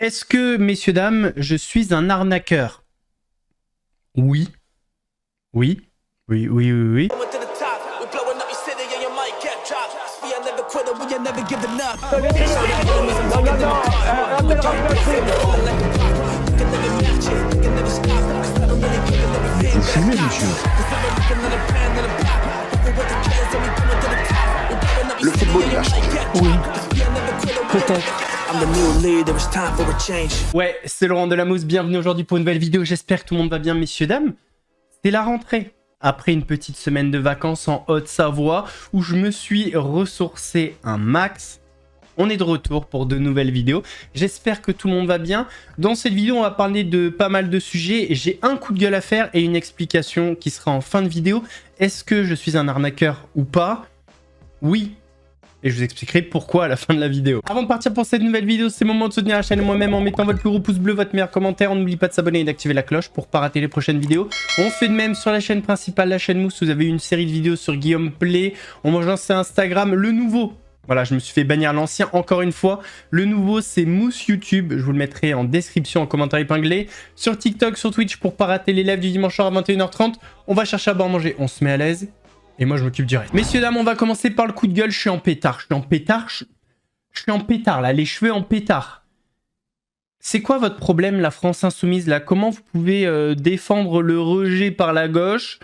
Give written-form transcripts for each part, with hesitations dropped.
Est-ce que, messieurs, dames, je suis un arnaqueur? Oui. Oui. Oui, oui, oui, oui. Vous fumez, monsieur? Le football, il a changé. Oui. Peut-être. Ouais, c'est Laurent Delamousse, bienvenue aujourd'hui pour une nouvelle vidéo, j'espère que tout le monde va bien, messieurs, dames. C'est la rentrée, après une petite semaine de vacances en Haute-Savoie, où je me suis ressourcé un max. On est de retour pour de nouvelles vidéos, j'espère que tout le monde va bien. Dans cette vidéo, on va parler de pas mal de sujets, j'ai un coup de gueule à faire et une explication qui sera en fin de vidéo. Est-ce que je suis un arnaqueur ou pas? Oui. Et je vous expliquerai pourquoi à la fin de la vidéo. Avant de partir pour cette nouvelle vidéo, c'est le moment de soutenir la chaîne et moi-même en mettant votre plus gros pouce bleu, votre meilleur commentaire. On n'oublie pas de s'abonner et d'activer la cloche pour ne pas rater les prochaines vidéos. On fait de même sur la chaîne principale, la chaîne Mousse. Vous avez eu une série de vidéos sur Guillaume Play. On va lancer Instagram. Le nouveau, voilà, je me suis fait bannir l'ancien encore une fois. Le nouveau, c'est Mousse YouTube. Je vous le mettrai en description, en commentaire épinglé. Sur TikTok, sur Twitch pour ne pas rater les lives du dimanche soir à 21h30. On va chercher à boire manger. On se met à l'aise. Et moi, je m'occupe du reste. Messieurs, dames, on va commencer par le coup de gueule. Je suis en pétard. Je suis en pétard, là. Les cheveux en pétard. C'est quoi votre problème, la France Insoumise, là? Comment vous pouvez défendre le rejet par la gauche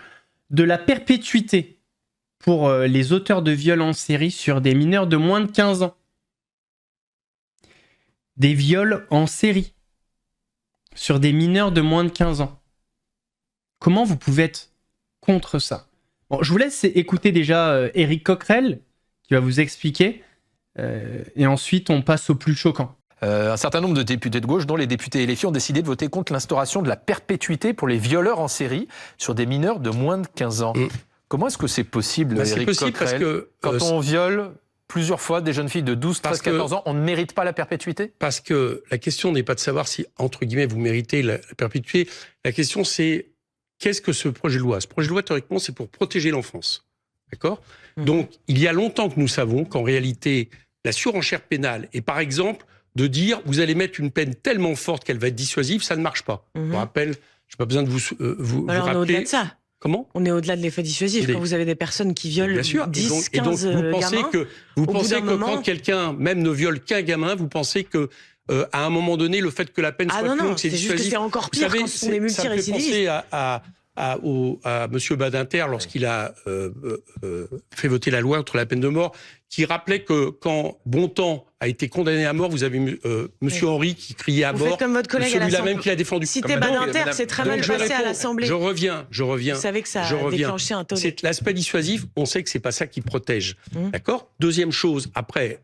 de la perpétuité pour les auteurs de viols en série sur des mineurs de moins de 15 ans? Des viols en série sur des mineurs de moins de 15 ans. Comment vous pouvez être contre ça? Bon, je vous laisse écouter déjà Éric Coquerel qui va vous expliquer et ensuite on passe au plus choquant. Un certain nombre de députés de gauche, dont les députés LFI, ont décidé de voter contre l'instauration de la perpétuité pour les violeurs en série sur des mineurs de moins de 15 ans. Comment est-ce que c'est possible, Éric Coquerel, parce que quand on viole plusieurs fois des jeunes filles de 12, 13, 14 ans, on ne mérite pas la perpétuité? Parce que la question n'est pas de savoir si, entre guillemets, vous méritez la perpétuité. La question, c'est qu'est-ce que ce projet de loi? Ce projet de loi, théoriquement, c'est pour protéger l'enfance. D'accord? Donc, il y a longtemps que nous savons qu'en réalité, la surenchère pénale est, par exemple, de dire vous allez mettre une peine tellement forte qu'elle va être dissuasive, ça ne marche pas. Je vous rappelle, je n'ai pas besoin de vous Alors, rappeler. on est au-delà de ça. Comment? On est au-delà de l'effet dissuasif. Quand vous avez des personnes qui violent 10, 15 vous pensez gamins, que quand quelqu'un même ne viole qu'un gamin, vous pensez que à un moment donné, le fait que la peine soit plus longue, c'est dissuasif. C'est juste que c'est encore pire quand on est multirécidiviste. Ça me fait penser à M. Badinter lorsqu'il a fait voter la loi contre la peine de mort, qui rappelait que quand Bontemps a été condamné à mort, vous avez M. Henry qui criait à mort. Vous faites comme votre collègue à celui-là même qui l'a défendu. Citer Badinter, c'est très mal passé à l'Assemblée. Je reviens. Vous savez que ça a déclenché un tollé. C'est l'aspect dissuasif, on sait que c'est pas ça qui protège. D'accord? Deuxième chose, après,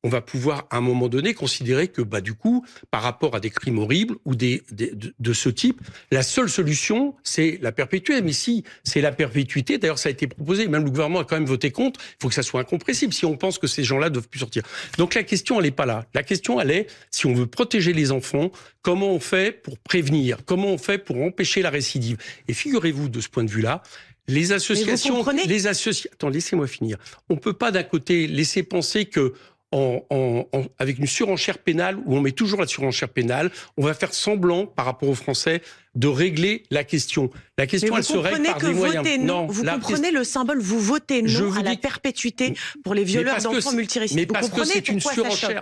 on va pouvoir, à un moment donné, considérer que, du coup, par rapport à des crimes horribles ou de ce type, la seule solution, c'est la perpétuité. Mais si c'est la perpétuité, d'ailleurs, ça a été proposé, même le gouvernement a quand même voté contre, il faut que ça soit incompressible si on pense que ces gens-là ne doivent plus sortir. Donc la question, elle n'est pas là. La question, elle est, si on veut protéger les enfants, comment on fait pour prévenir? Comment on fait pour empêcher la récidive? Et figurez-vous, de ce point de vue-là, les associations... Attends, laissez-moi finir. On ne peut pas, d'un côté, laisser penser que avec une surenchère pénale, où on met toujours la surenchère pénale, on va faire semblant, par rapport aux Français, de régler la question. La question, elle se règle par des moyens. Non, vous comprenez le symbole, vous votez non à la perpétuité pour les violeurs d'enfants multirécidivistes. Mais parce que c'est une surenchère.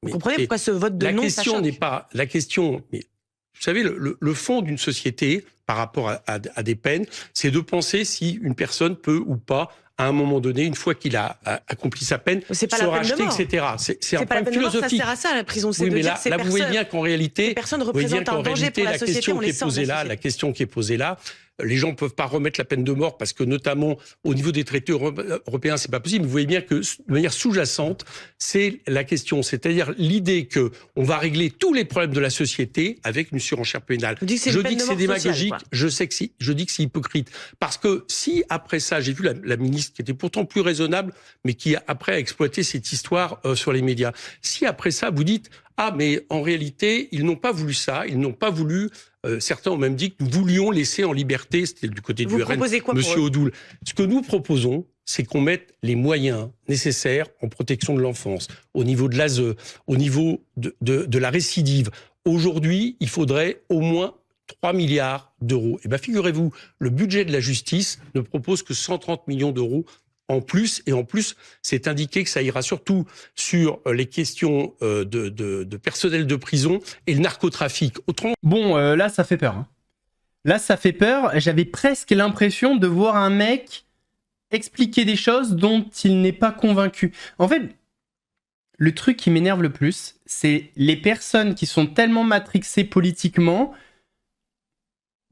Vous comprenez pourquoi ce vote de non, ça choque? La question n'est pas... La question... Mais, vous savez, le fond d'une société, par rapport à des peines, c'est de penser si une personne peut ou pas, à un moment donné, une fois qu'il a accompli sa peine, se racheter, etc. C'est un problème philosophique. Ça sert à ça, la prison. Oui, mais là, vous voyez bien qu'en réalité, personnes représentent un danger pour la société, on les sort de la société. La question qui est posée là, les gens ne peuvent pas remettre la peine de mort parce que, notamment, au niveau des traités européens, c'est pas possible. Mais vous voyez bien que, de manière sous-jacente, c'est la question. C'est-à-dire l'idée que on va régler tous les problèmes de la société avec une surenchère pénale. Je dis que c'est démagogique. Je dis que c'est hypocrite. Parce que si, après ça, j'ai vu la ministre qui était pourtant plus raisonnable, mais qui, après, a exploité cette histoire sur les médias. Si, après ça, vous dites, ah, mais en réalité, ils n'ont pas voulu ça, ils n'ont pas voulu... certains ont même dit que nous voulions laisser en liberté, c'était du côté du RN, M. Odoul. Ce que nous proposons, c'est qu'on mette les moyens nécessaires en protection de l'enfance, au niveau de l'ASE, au niveau de la récidive. Aujourd'hui, il faudrait au moins 3 milliards d'euros. Et bien, figurez-vous, le budget de la justice ne propose que 130 millions d'euros en plus. Et en plus, c'est indiqué que ça ira surtout sur les questions de personnel de prison et le narcotrafic. Autrement... Bon, là, ça fait peur. Hein. Là, ça fait peur. J'avais presque l'impression de voir un mec expliquer des choses dont il n'est pas convaincu. En fait, le truc qui m'énerve le plus, c'est les personnes qui sont tellement matrixées politiquement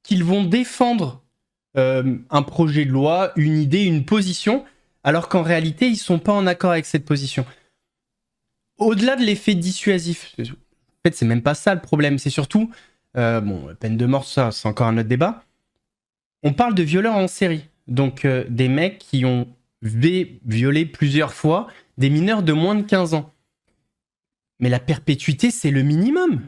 qu'ils vont défendre un projet de loi, une idée, une position, alors qu'en réalité, ils ne sont pas en accord avec cette position. Au-delà de l'effet dissuasif, en fait, c'est même pas ça le problème, c'est surtout, peine de mort, ça, c'est encore un autre débat. On parle de violeurs en série. Donc, des mecs qui ont violé plusieurs fois des mineurs de moins de 15 ans. Mais la perpétuité, c'est le minimum.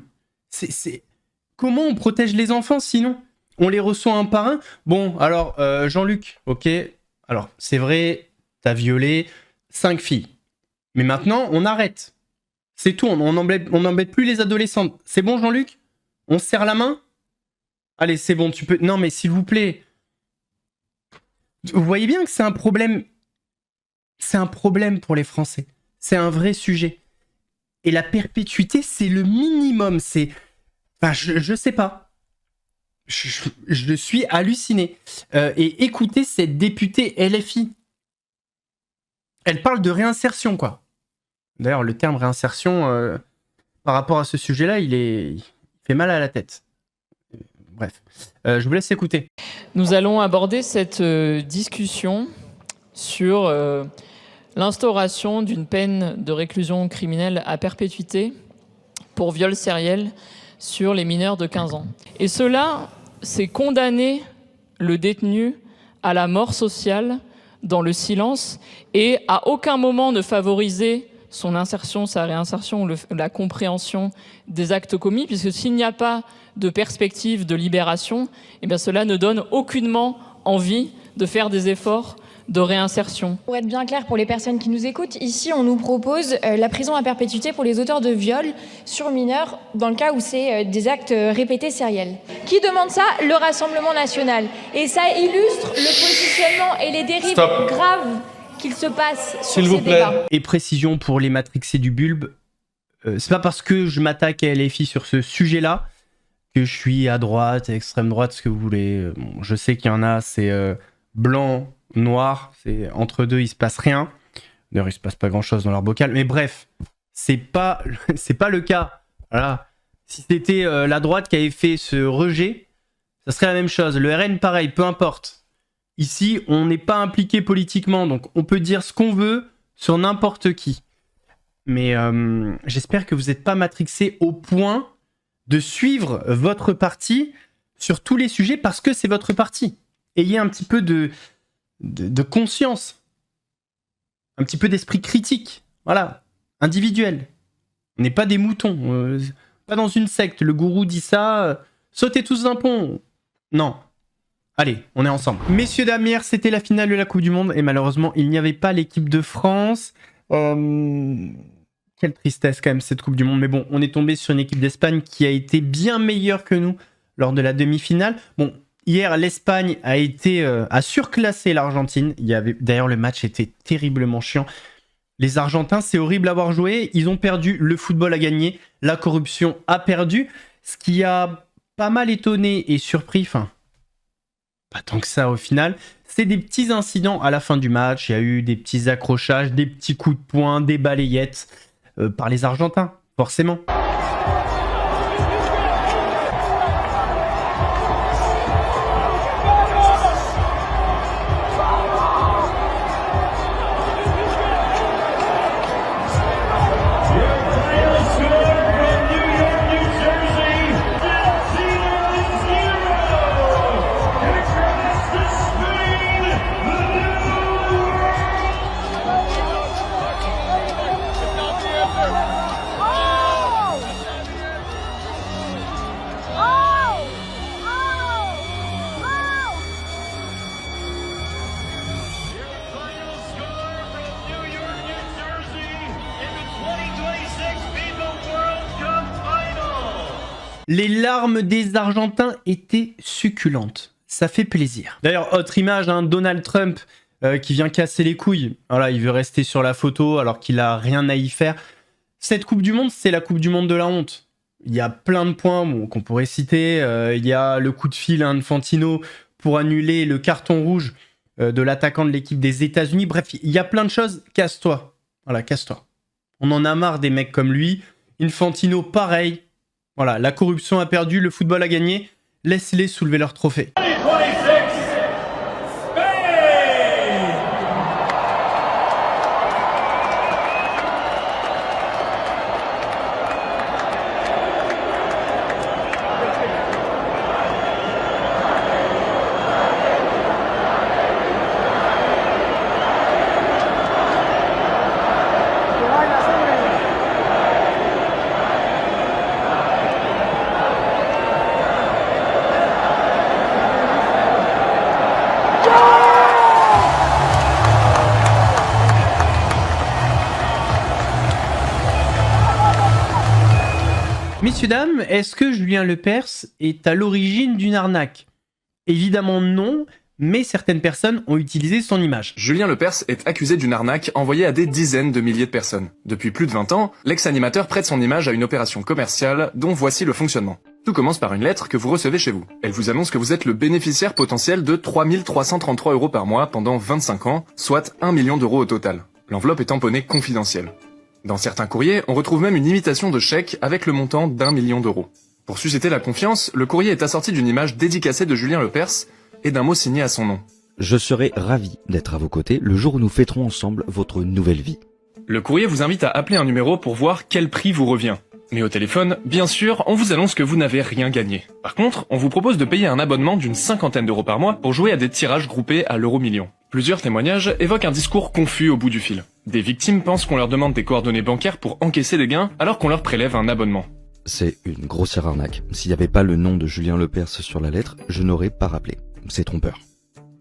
Comment on protège les enfants, sinon? On les reçoit un par un. Bon, alors, Jean-Luc, ok. Alors, c'est vrai, t'as violé 5 filles. Mais maintenant, on arrête. C'est tout, on n'embête plus les adolescentes. C'est bon, Jean-Luc? On se serre la main? Allez, c'est bon, tu peux... Non, mais s'il vous plaît... Vous voyez bien que c'est un problème. C'est un problème pour les Français. C'est un vrai sujet. Et la perpétuité, c'est le minimum. C'est... Enfin, je sais pas. Je suis halluciné. Et écoutez cette députée LFI. Elle parle de réinsertion, quoi. D'ailleurs, le terme réinsertion, par rapport à ce sujet-là, il fait mal à la tête. Bref, je vous laisse écouter. Nous allons aborder cette discussion sur l'instauration d'une peine de réclusion criminelle à perpétuité pour viol sériel sur les mineurs de 15 ans. Et cela, c'est condamner le détenu à la mort sociale dans le silence et à aucun moment ne favoriser son insertion, sa réinsertion ou la compréhension des actes commis, puisque s'il n'y a pas de perspective de libération, eh bien cela ne donne aucunement envie de faire des efforts de réinsertion. Pour être bien clair pour les personnes qui nous écoutent, ici on nous propose la prison à perpétuité pour les auteurs de viols sur mineurs dans le cas où c'est des actes répétés sériels. Qui demande ça? Le Rassemblement national. Et ça illustre le positionnement et les dérives graves qu'il se passe sur ces débats. Et précision pour les matrixés du bulbe, c'est pas parce que je m'attaque à LFI sur ce sujet-là que je suis à droite, extrême droite, ce que vous voulez. Bon, je sais qu'il y en a, c'est blanc, noir, c'est entre deux, il se passe rien. D'ailleurs, il se passe pas grand-chose dans leur bocal. Mais bref, c'est pas le cas. Voilà. Si c'était la droite qui avait fait ce rejet, ça serait la même chose. Le RN, pareil, peu importe. Ici, on n'est pas impliqué politiquement, donc on peut dire ce qu'on veut sur n'importe qui. Mais j'espère que vous n'êtes pas matrixé au point de suivre votre parti sur tous les sujets parce que c'est votre parti. Ayez un petit peu de conscience, un petit peu d'esprit critique, voilà, individuel. On n'est pas des moutons, pas dans une secte. Le gourou dit ça, sautez tous d'un pont. Non. Allez, on est ensemble. Messieurs, dames, hier, c'était la finale de la Coupe du Monde et malheureusement, il n'y avait pas l'équipe de France. Quelle tristesse quand même cette Coupe du Monde. Mais bon, on est tombé sur une équipe d'Espagne qui a été bien meilleure que nous lors de la demi-finale. Bon, hier, l'Espagne a surclassé l'Argentine. D'ailleurs, le match était terriblement chiant. Les Argentins, c'est horrible à avoir joué. Ils ont perdu, le football a gagné, la corruption a perdu. Ce qui a pas mal étonné et surpris, enfin, pas tant que ça au final, c'est des petits incidents à la fin du match. Il y a eu des petits accrochages, des petits coups de poing, des balayettes par les Argentins, forcément. Les larmes des Argentins étaient succulentes. Ça fait plaisir. D'ailleurs, autre image, Donald Trump qui vient casser les couilles. Voilà, il veut rester sur la photo alors qu'il a rien à y faire. Cette Coupe du Monde, c'est la Coupe du Monde de la honte. Il y a plein de points qu'on pourrait citer. Il y a le coup de fil à Infantino pour annuler le carton rouge de l'attaquant de l'équipe des États-Unis. Bref, il y a plein de choses. Casse-toi. Voilà, casse-toi. On en a marre des mecs comme lui. Infantino, pareil. Voilà, la corruption a perdu, le football a gagné. Laisse-les soulever leur trophée. Messieurs, dames, est-ce que Julien Lepers est à l'origine d'une arnaque? Évidemment non, mais certaines personnes ont utilisé son image. Julien Lepers est accusé d'une arnaque envoyée à des dizaines de milliers de personnes. Depuis plus de 20 ans, l'ex-animateur prête son image à une opération commerciale dont voici le fonctionnement. Tout commence par une lettre que vous recevez chez vous. Elle vous annonce que vous êtes le bénéficiaire potentiel de 3 333 € par mois pendant 25 ans, soit 1 million d'euros au total. L'enveloppe est tamponnée confidentielle. Dans certains courriers, on retrouve même une imitation de chèque avec le montant d'1 million d'euros. Pour susciter la confiance, le courrier est assorti d'une image dédicacée de Julien Lepers et d'un mot signé à son nom. Je serai ravi d'être à vos côtés le jour où nous fêterons ensemble votre nouvelle vie. Le courrier vous invite à appeler un numéro pour voir quel prix vous revient. Mais au téléphone, bien sûr, on vous annonce que vous n'avez rien gagné. Par contre, on vous propose de payer un abonnement d'une 50aine d'euros par mois pour jouer à des tirages groupés à l'euro-million. Plusieurs témoignages évoquent un discours confus au bout du fil. Des victimes pensent qu'on leur demande des coordonnées bancaires pour encaisser des gains alors qu'on leur prélève un abonnement. C'est une grossière arnaque. S'il n'y avait pas le nom de Julien Lepers sur la lettre, je n'aurais pas rappelé. C'est trompeur.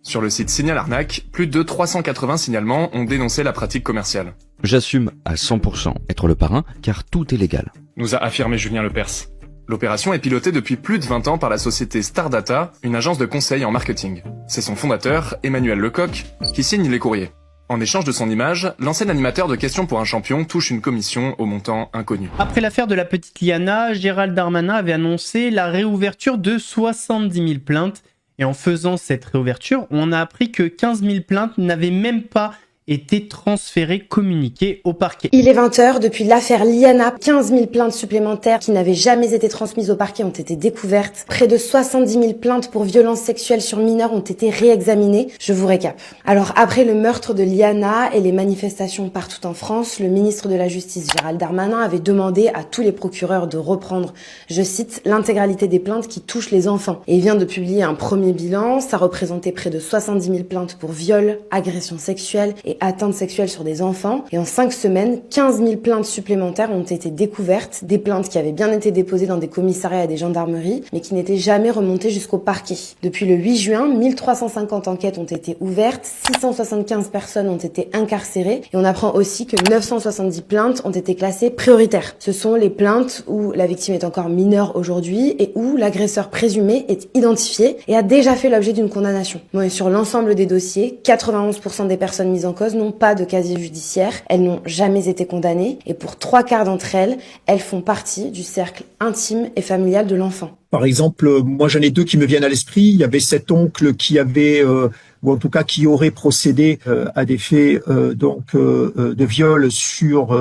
Sur le site Signal Arnaque, plus de 380 signalements ont dénoncé la pratique commerciale. J'assume à 100% être le parrain, car tout est légal. Nous a affirmé Julien Lepers. L'opération est pilotée depuis plus de 20 ans par la société Stardata, une agence de conseil en marketing. C'est son fondateur, Emmanuel Lecoq, qui signe les courriers. En échange de son image, l'ancien animateur de Questions pour un champion touche une commission au montant inconnu. Après l'affaire de la petite Liana, Gérald Darmanin avait annoncé la réouverture de 70 000 plaintes. Et en faisant cette réouverture, on a appris que 15 000 plaintes n'avaient même pas été transférées, communiquées au parquet. Il est 20h, depuis l'affaire Liana, 15 000 plaintes supplémentaires qui n'avaient jamais été transmises au parquet ont été découvertes. Près de 70 000 plaintes pour violences sexuelles sur mineurs ont été réexaminées. Je vous récap. Alors, après le meurtre de Liana et les manifestations partout en France, le ministre de la Justice, Gérald Darmanin, avait demandé à tous les procureurs de reprendre, je cite, l'intégralité des plaintes qui touchent les enfants. Et il vient de publier un premier bilan. Ça représentait près de 70 000 plaintes pour viol, agressions sexuelles et atteintes sexuelles sur des enfants. Et en 5 semaines, 15 000 plaintes supplémentaires ont été découvertes, des plaintes qui avaient bien été déposées dans des commissariats et des gendarmeries, mais qui n'étaient jamais remontées jusqu'au parquet. Depuis le 8 juin, 1350 enquêtes ont été ouvertes, 675 personnes ont été incarcérées, et on apprend aussi que 970 plaintes ont été classées prioritaires. Ce sont les plaintes où la victime est encore mineure aujourd'hui et où l'agresseur présumé est identifié et a déjà fait l'objet d'une condamnation. Bon, et sur l'ensemble des dossiers, 91% des personnes mises en cause n'ont pas de casier judiciaire, elles n'ont jamais été condamnées et pour 3/4 d'entre elles, elles font partie du cercle intime et familial de l'enfant. Par exemple, moi j'en ai 2 qui me viennent à l'esprit. Il y avait cet oncle qui avait, ou en tout cas qui aurait procédé à des faits de viol sur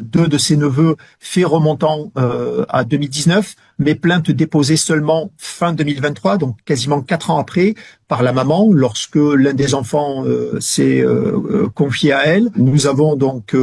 2 de ses neveux, faits remontant à 2019, mais plainte déposée seulement fin 2023, donc quasiment 4 ans après, par la maman, lorsque l'un des enfants s'est confié à elle. Nous avons donc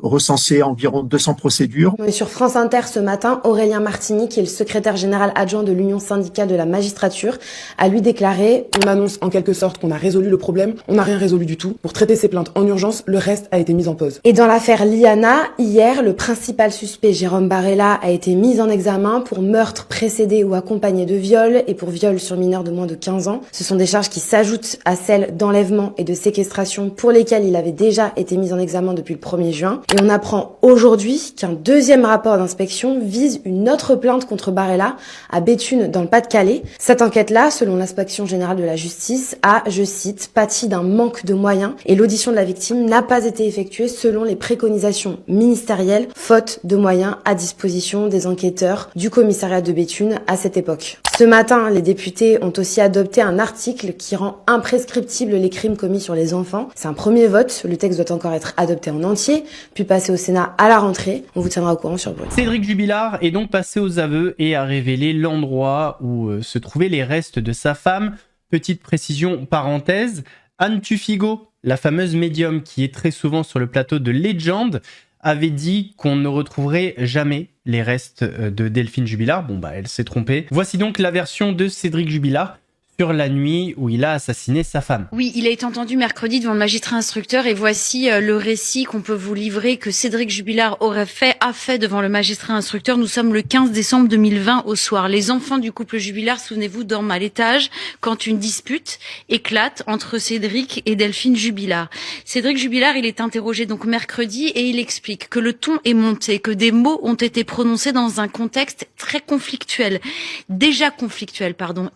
recensé environ 200 procédures. Et sur France Inter ce matin, Aurélien Martini, qui est le secrétaire général adjoint de l'Union syndicale de la magistrature, a lui déclaré « On annonce en quelque sorte qu'on a résolu le problème, on n'a rien résolu du tout. Pour traiter ces plaintes en urgence, le reste a été mis en pause. » Et dans l'affaire Liana, hier, le principal suspect Jérôme Barella a été mis en examen pour meurtre précédé ou accompagné de viol et pour viol sur mineur de moins de 15 ans. Ce sont des charges qui s'ajoutent à celles d'enlèvement et de séquestration pour lesquelles il avait déjà été mis en examen depuis le 1er juin. Et on apprend aujourd'hui qu'un deuxième rapport d'inspection vise une autre plainte contre Barella à Béthune dans le Pas-de-Calais. Cette enquête-là, selon l'inspection générale de la justice, a, je cite, pâti d'un manque de moyens et l'audition de la victime n'a pas été effectuée selon les préconisations ministérielles, faute de moyens à disposition des enquêteurs du commissariat de Béthune à cette époque. Ce matin, les députés ont aussi adopté un article qui rend imprescriptibles les crimes commis sur les enfants. C'est un premier vote, le texte doit encore être adopté en entier, puis passer au Sénat à la rentrée. On vous tiendra au courant sur Brut. Cédric Jubilard est donc passé aux aveux et a révélé l'endroit où se trouvaient les restes de sa femme. Petite précision, parenthèse, Anne Tuffigo, la fameuse médium qui est très souvent sur le plateau de Légende, avait dit qu'on ne retrouverait jamais les restes de Delphine Jubilard. Bon bah elle s'est trompée. Voici donc la version de Cédric Jubilard sur la nuit où il a assassiné sa femme. Oui, il a été entendu mercredi devant le magistrat instructeur et voici le récit qu'on peut vous livrer que Cédric Jubilard a fait devant le magistrat instructeur. Nous sommes le 15 décembre 2020 au soir. Les enfants du couple Jubilard, souvenez-vous, dorment à l'étage quand une dispute éclate entre Cédric et Delphine Jubilard. Cédric Jubilard, il est interrogé donc mercredi et il explique que le ton est monté, que des mots ont été prononcés dans un contexte très conflictuel,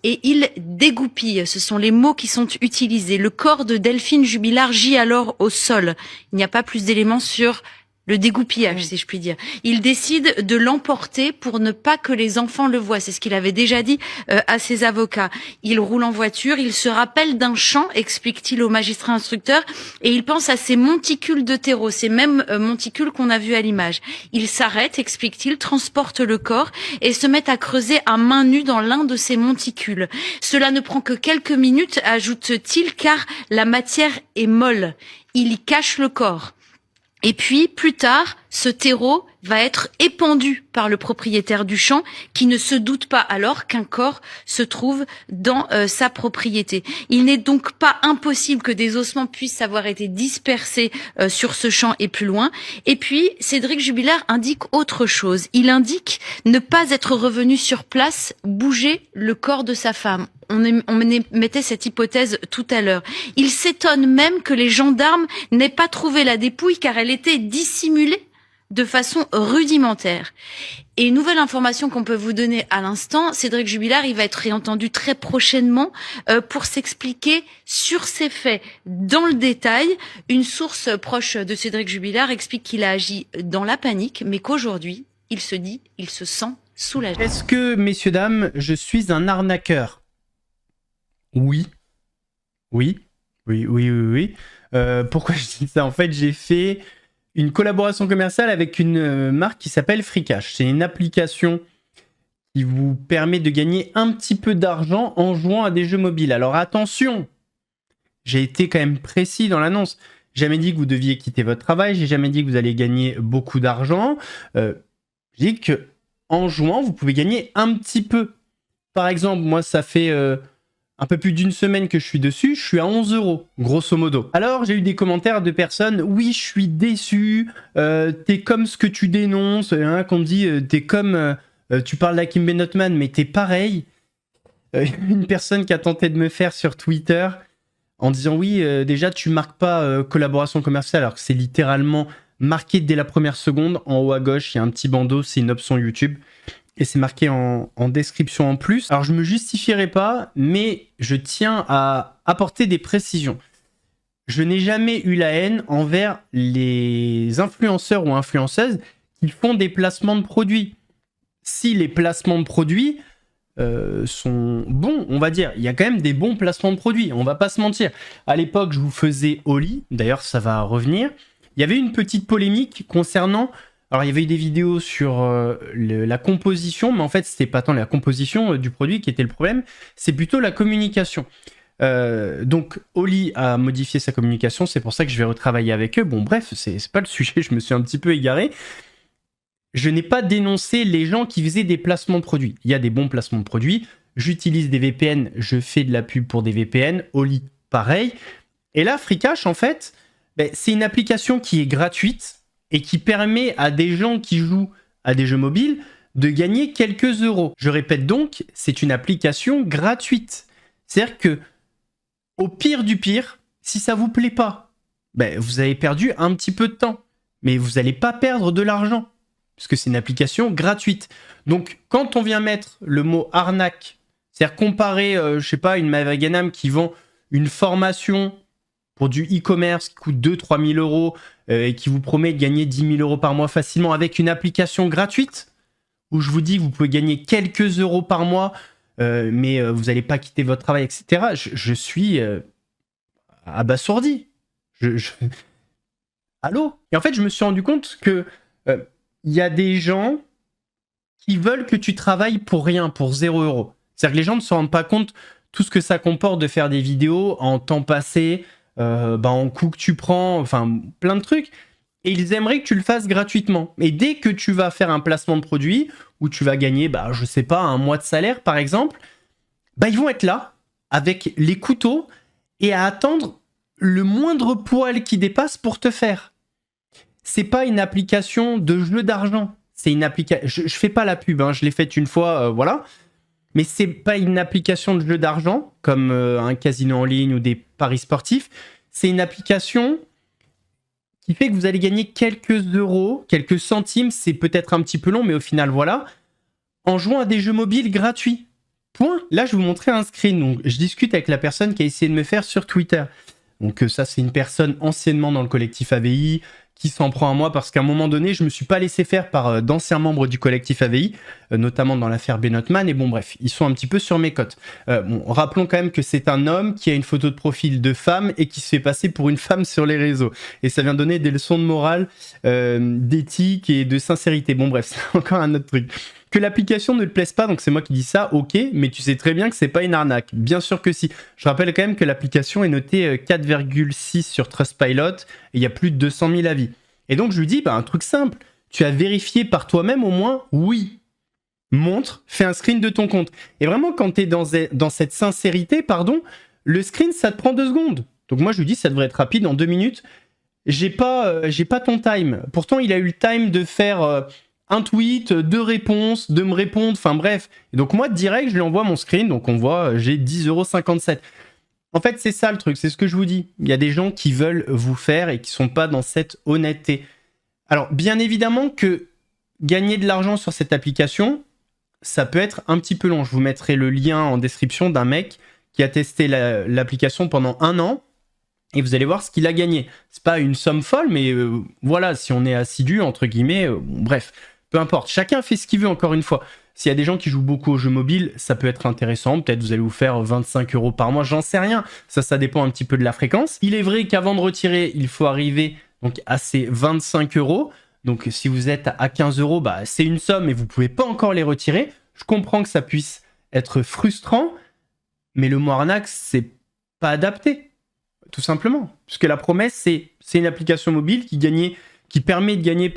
et il dégoupille, ce sont les mots qui sont utilisés. Le corps de Delphine Jubilard gît alors au sol. Il n'y a pas plus d'éléments sur le dégoupillage, si je puis dire. Il décide de l'emporter pour ne pas que les enfants le voient. C'est ce qu'il avait déjà dit à ses avocats. Il roule en voiture, il se rappelle d'un chant, explique-t-il au magistrat instructeur, et il pense à ces monticules de terreau, ces mêmes monticules qu'on a vus à l'image. Il s'arrête, explique-t-il, transporte le corps et se met à creuser à main nue dans l'un de ces monticules. Cela ne prend que quelques minutes, ajoute-t-il, car la matière est molle. Il y cache le corps. Et puis, plus tard, ce terreau va être épandu par le propriétaire du champ qui ne se doute pas alors qu'un corps se trouve dans sa propriété. Il n'est donc pas impossible que des ossements puissent avoir été dispersés sur ce champ et plus loin. Et puis, Cédric Jubilard indique autre chose. Il indique ne pas être revenu sur place, bouger le corps de sa femme. On mettait cette hypothèse tout à l'heure. Il s'étonne même que les gendarmes n'aient pas trouvé la dépouille car elle était dissimulée de façon rudimentaire. Et nouvelle information qu'on peut vous donner à l'instant, Cédric Jubilard, il va être réentendu très prochainement pour s'expliquer sur ces faits dans le détail. Une source proche de Cédric Jubilard explique qu'il a agi dans la panique, mais qu'aujourd'hui, il se sent soulagé. Est-ce que, messieurs, dames, je suis un arnaqueur ? Oui. Pourquoi je dis ça ? En fait, j'ai fait une collaboration commerciale avec une marque qui s'appelle Freecash. C'est une application qui vous permet de gagner un petit peu d'argent en jouant à des jeux mobiles. Alors attention, j'ai été quand même précis dans l'annonce. J'ai jamais dit que vous deviez quitter votre travail, j'ai jamais dit que vous allez gagner beaucoup d'argent. J'ai dit que en jouant, vous pouvez gagner un petit peu. Par exemple, moi, ça fait un peu plus d'une semaine que je suis dessus, je suis à 11 €, grosso modo. Alors, j'ai eu des commentaires de personnes, oui, je suis déçu, t'es comme ce que tu dénonces, hein, qu'on me dit, t'es comme, tu parles d'Hakim Benotman, mais t'es pareil. Une personne qui a tenté de me faire sur Twitter, en disant, oui, déjà, tu marques pas collaboration commerciale, alors que c'est littéralement marqué dès la première seconde, en haut à gauche, il y a un petit bandeau, c'est une option YouTube. Et c'est marqué en description en plus. Alors je me justifierai pas, mais je tiens à apporter des précisions. Je n'ai jamais eu la haine envers les influenceurs ou influenceuses qui font des placements de produits. Si les placements de produits sont bons, on va dire, il y a quand même des bons placements de produits, on va pas se mentir. À l'époque, je vous faisais Oli, d'ailleurs ça va revenir. Il y avait une petite polémique concernant... Alors, il y avait eu des vidéos sur la composition, mais en fait, c'était pas tant la composition du produit qui était le problème, c'est plutôt la communication. Donc, Oli a modifié sa communication, c'est pour ça que je vais retravailler avec eux. Bon, bref, c'est pas le sujet, je me suis un petit peu égaré. je n'ai pas dénoncé les gens qui faisaient des placements de produits. Il y a des bons placements de produits. J'utilise des VPN, je fais de la pub pour des VPN. Oli, pareil. Et là, Freecash, en fait, c'est une application qui est gratuite et qui permet à des gens qui jouent à des jeux mobiles de gagner quelques euros. Je répète donc, c'est une application gratuite. C'est-à-dire que, au pire du pire, si ça vous plaît pas, vous avez perdu un petit peu de temps. Mais vous n'allez pas perdre de l'argent, puisque c'est une application gratuite. Donc, quand on vient mettre le mot arnaque, c'est-à-dire comparer, je sais pas, une Maveganam qui vend une formation pour du e-commerce qui coûte 2-3 000 euros et qui vous promet de gagner 10 000 euros par mois facilement avec une application gratuite, où je vous dis que vous pouvez gagner quelques euros par mois, mais vous n'allez pas quitter votre travail, etc. Je suis abasourdi. Allô? Et en fait, je me suis rendu compte que y a des gens qui veulent que tu travailles pour rien, pour 0 euros. C'est-à-dire que les gens ne se rendent pas compte tout ce que ça comporte de faire des vidéos en temps passé, en coût que tu prends, enfin plein de trucs. Et ils aimeraient que tu le fasses gratuitement. Et dès que tu vas faire un placement de produit, où tu vas gagner, je sais pas, un mois de salaire par exemple, ils vont être là, avec les couteaux, et à attendre le moindre poil qui dépasse pour te faire. C'est pas une application de jeu d'argent. C'est une application. Je fais pas la pub, je l'ai faite une fois, voilà. Mais c'est pas une application de jeu d'argent, comme un casino en ligne ou des paris sportifs. C'est une application qui fait que vous allez gagner quelques euros, quelques centimes, c'est peut-être un petit peu long, mais au final, voilà, en jouant à des jeux mobiles gratuits. Point. Là, je vais vous montrer un screen. Donc, je discute avec la personne qui a essayé de me faire sur Twitter. Donc ça, c'est une personne anciennement dans le collectif AVI qui s'en prend à moi parce qu'à un moment donné, je me suis pas laissé faire par d'anciens membres du collectif AVI, notamment dans l'affaire Benotman. Et bon, bref, ils sont un petit peu sur mes côtes. Rappelons quand même que c'est un homme qui a une photo de profil de femme et qui se fait passer pour une femme sur les réseaux. Et ça vient donner des leçons de morale, d'éthique et de sincérité. Bon, bref, c'est encore un autre truc. Que l'application ne te plaise pas, donc c'est moi qui dis ça, ok, mais tu sais très bien que c'est pas une arnaque. Bien sûr que si. Je rappelle quand même que l'application est notée 4,6 sur Trustpilot et il y a plus de 200 000 avis. Et donc je lui dis, un truc simple, tu as vérifié par toi-même au moins? Oui. Montre, fais un screen de ton compte. Et vraiment, quand tu es dans cette sincérité, le screen, ça te prend 2 secondes. Donc moi je lui dis, ça devrait être rapide, en 2 minutes. J'ai pas ton time. Pourtant, il a eu le time de faire... un tweet, 2 réponses, de me répondre, enfin bref. Et donc moi, direct, je lui envoie mon screen, donc on voit, j'ai 10,57 €. En fait, c'est ça le truc, c'est ce que je vous dis. Il y a des gens qui veulent vous faire et qui sont pas dans cette honnêteté. Alors, bien évidemment que gagner de l'argent sur cette application, ça peut être un petit peu long. Je vous mettrai le lien en description d'un mec qui a testé l'application pendant 1 an. Et vous allez voir ce qu'il a gagné. C'est pas une somme folle, mais voilà, si on est assidu, entre guillemets, bref. Peu importe, chacun fait ce qu'il veut, encore une fois. S'il y a des gens qui jouent beaucoup aux jeux mobiles, ça peut être intéressant. Peut-être vous allez vous faire 25 € par mois, j'en sais rien. Ça dépend un petit peu de la fréquence. Il est vrai qu'avant de retirer, il faut arriver donc à ces 25 €. Donc si vous êtes à 15 €, c'est une somme et vous pouvez pas encore les retirer. Je comprends que ça puisse être frustrant, mais le mot arnaque, c'est pas adapté. Tout simplement. Puisque la promesse, c'est une application mobile qui permet de gagner,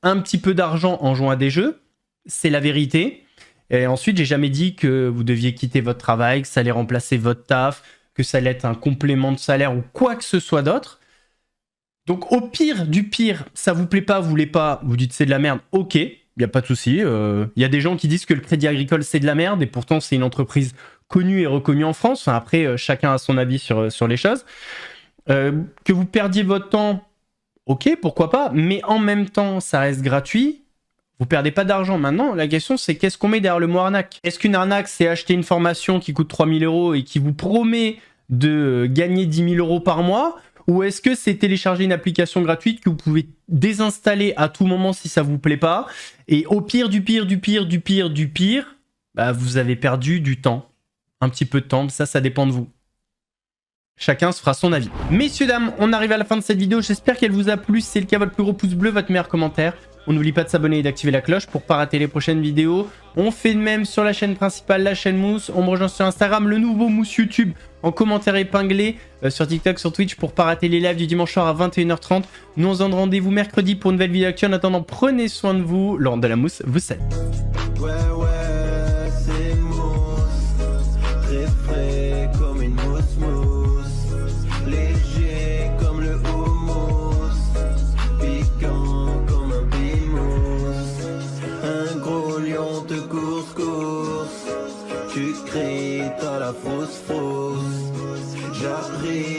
un petit peu d'argent en jouant à des jeux, c'est la vérité. Et ensuite, j'ai jamais dit que vous deviez quitter votre travail, que ça allait remplacer votre taf, que ça allait être un complément de salaire ou quoi que ce soit d'autre. Donc au pire du pire, ça vous plaît pas, vous voulez pas, vous dites c'est de la merde, ok, il n'y a pas de souci. Il y a des gens qui disent que le Crédit Agricole c'est de la merde et pourtant c'est une entreprise connue et reconnue en France. Enfin, après, chacun a son avis sur les choses. Que vous perdiez votre temps, ok, pourquoi pas, mais en même temps, ça reste gratuit. Vous perdez pas d'argent. Maintenant, la question, c'est qu'est-ce qu'on met derrière le mot arnaque? Est-ce qu'une arnaque, c'est acheter une formation qui coûte 3 000 € et qui vous promet de gagner 10 000 € par mois? Ou est-ce que c'est télécharger une application gratuite que vous pouvez désinstaller à tout moment si ça vous plaît pas? Et au pire du pire, vous avez perdu du temps. Un petit peu de temps, ça dépend de vous. Chacun se fera son avis. Messieurs, dames, on arrive à la fin de cette vidéo. J'espère qu'elle vous a plu. Si c'est le cas, votre plus gros pouce bleu, votre meilleur commentaire. On n'oublie pas de s'abonner et d'activer la cloche pour pas rater les prochaines vidéos. On fait de même sur la chaîne principale, la chaîne Mousse. On me rejoint sur Instagram, le nouveau Mousse YouTube en commentaire épinglé, sur TikTok, sur Twitch pour pas rater les lives du dimanche soir à 21h30. Nous on se donne rendez-vous mercredi pour une nouvelle vidéo actu. En attendant, prenez soin de vous. Laurent de la Mousse vous salue. Tu cries, t'as la fausse, j'arrive.